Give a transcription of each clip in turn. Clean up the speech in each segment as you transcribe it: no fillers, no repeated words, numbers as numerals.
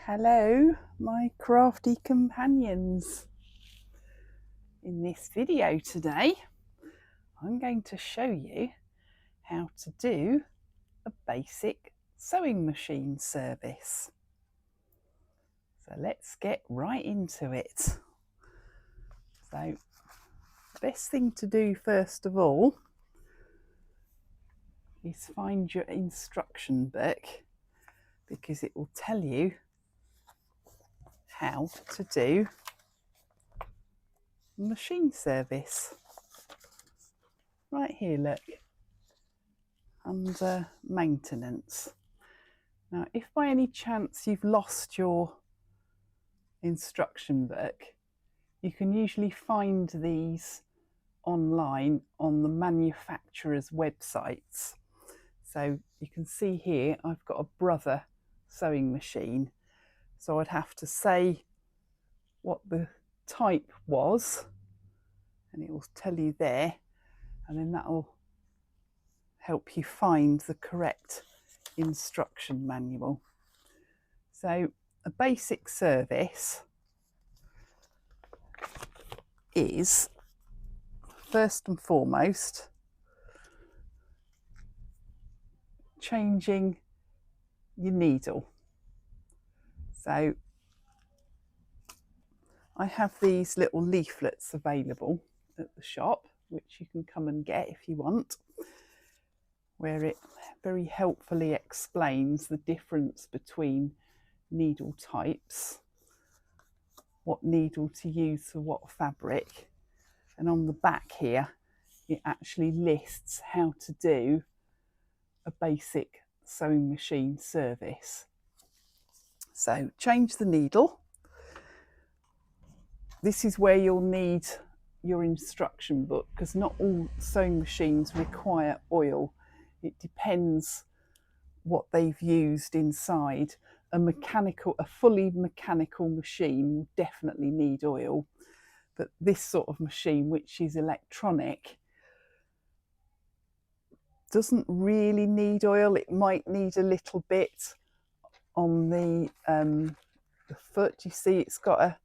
Hello, my crafty companions. In this video today, I'm going to show you how to do a basic sewing machine service. So let's get right into it. So the best thing to do first of all is find your instruction book, because it will tell you how to do machine service. Right here, look, under maintenance. Now, if by any chance you've lost your instruction book, you can usually find these online on the manufacturer's websites. So you can see here I've got a Brother sewing machine, so I'd have to say what the type was and it will tell you there, and then that'll help you find the correct instruction manual. So a basic service is, first and foremost, changing your needle. So I have these little leaflets available at the shop, which you can come and get if you want, where it very helpfully explains the difference between needle types, what needle to use for what fabric, and on the back here it actually lists how to do a basic sewing machine service. So change the needle. This is where you'll need your instruction book, because not all sewing machines require oil. It depends what they've used inside. A fully mechanical machine will definitely need oil, but this sort of machine, which is electronic, doesn't really need oil. It might need a little bit on the foot. You see it's got a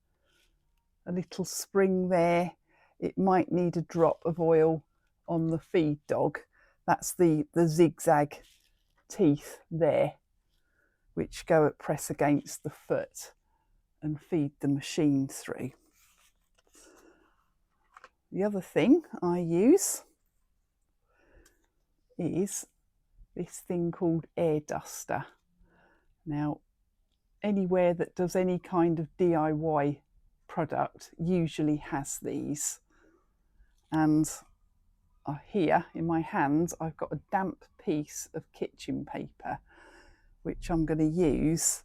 little spring there. It might need a drop of oil on the feed dog. That's the zigzag teeth there, which press against the foot and feed the machine through. The other thing I use is this thing called air duster. Now, anywhere that does any kind of DIY product usually has these, and here in my hands I've got a damp piece of kitchen paper, which I'm going to use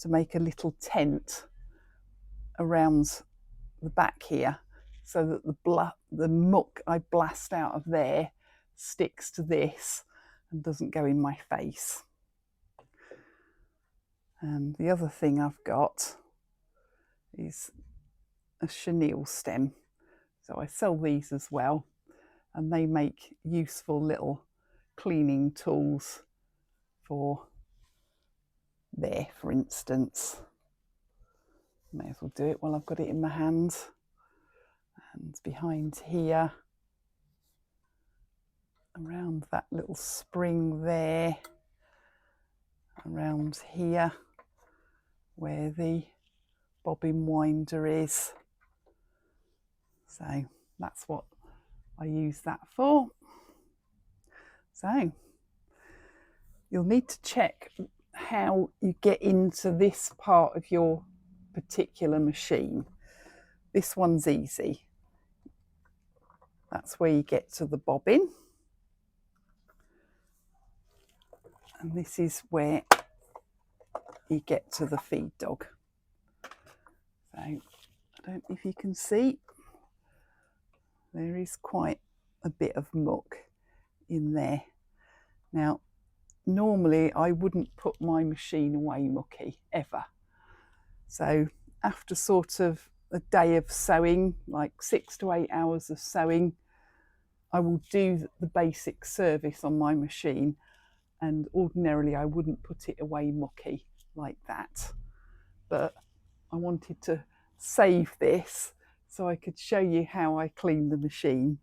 to make a little tent around the back here, so that the muck I blast out of there sticks to this and doesn't go in my face. And the other thing I've got is a chenille stem. So I sell these as well, and they make useful little cleaning tools for there, for instance. May as well do it while I've got it in my hand. And behind here, around that little spring there, around here where the bobbin winder is. So that's what I use that for. So you'll need to check how you get into this part of your particular machine. This one's easy. That's where you get to the bobbin. And this is where you get to the feed dog. So I don't know if you can see, there is quite a bit of muck in there. Now, normally I wouldn't put my machine away mucky, ever. So after sort of a day of sewing, like 6 to 8 hours of sewing, I will do the basic service on my machine, and ordinarily I wouldn't put it away mucky like that. but I wanted to save this so I could show you how I clean the machine.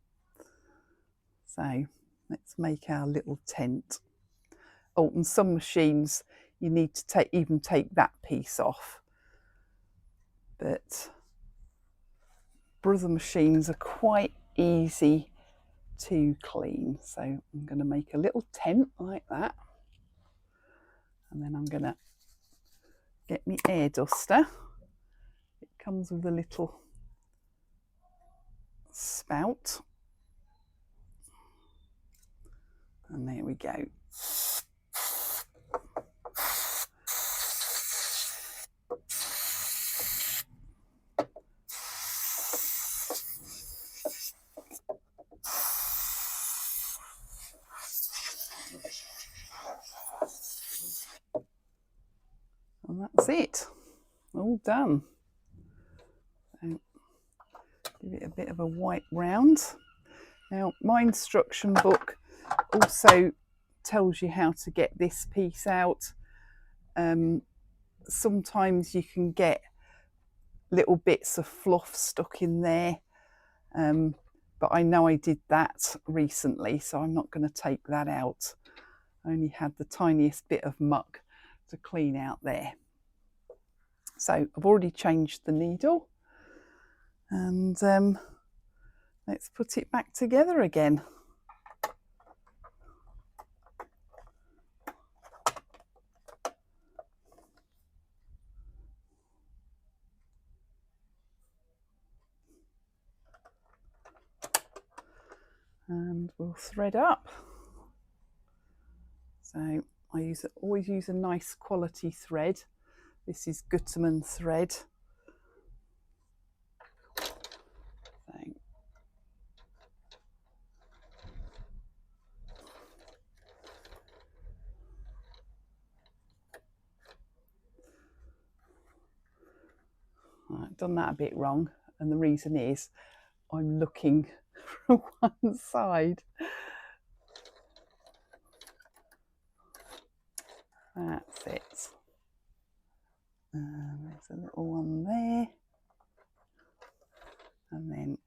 So let's make our little tent. Oh, and some machines you need to even take that piece off, but brother machines are quite easy to clean. So I'm going to make a little tent like that, and then I'm going to get my air duster. It comes with a little spout, and there we go. And that's it, all done. So give it a bit of a wipe round. Now, my instruction book also tells you how to get this piece out. Sometimes you can get little bits of fluff stuck in there, but I know I did that recently, so I'm not going to take that out. I only had the tiniest bit of muck to clean out there. So I've already changed the needle, and let's put it back together again. And we'll thread up. So I always use a nice quality thread. This is Gutermann thread. So I've done that a bit wrong, and the reason is I'm looking from one side. That's it. There's a little one there, and then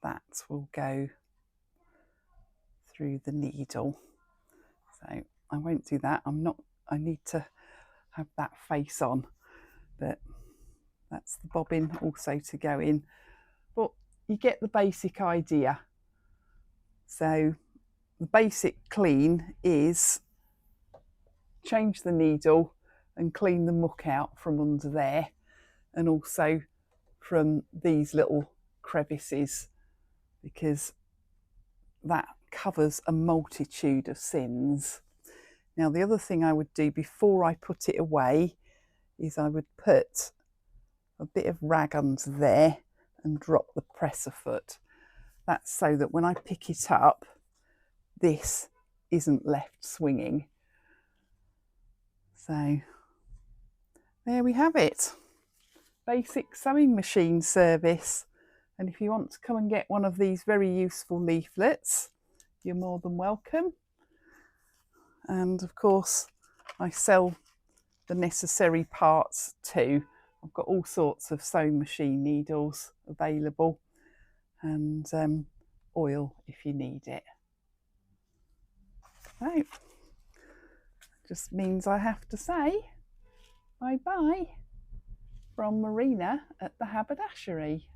that will go through the needle. So I won't do that. I need to have that face on, but that's the bobbin also to go in. But you get the basic idea. So the basic clean is change the needle and clean the muck out from under there, and also from these little crevices, because that covers a multitude of sins. Now, the other thing I would do before I put it away is I would put a bit of rag under there and drop the presser foot. That's so that when I pick it up, this isn't left swinging. So there we have it. Basic sewing machine service. And if you want to come and get one of these very useful leaflets, you're more than welcome. And of course, I sell the necessary parts too. I've got all sorts of sewing machine needles available, and oil if you need it. So, just means I have to say bye-bye from Marina at the Haberdashery.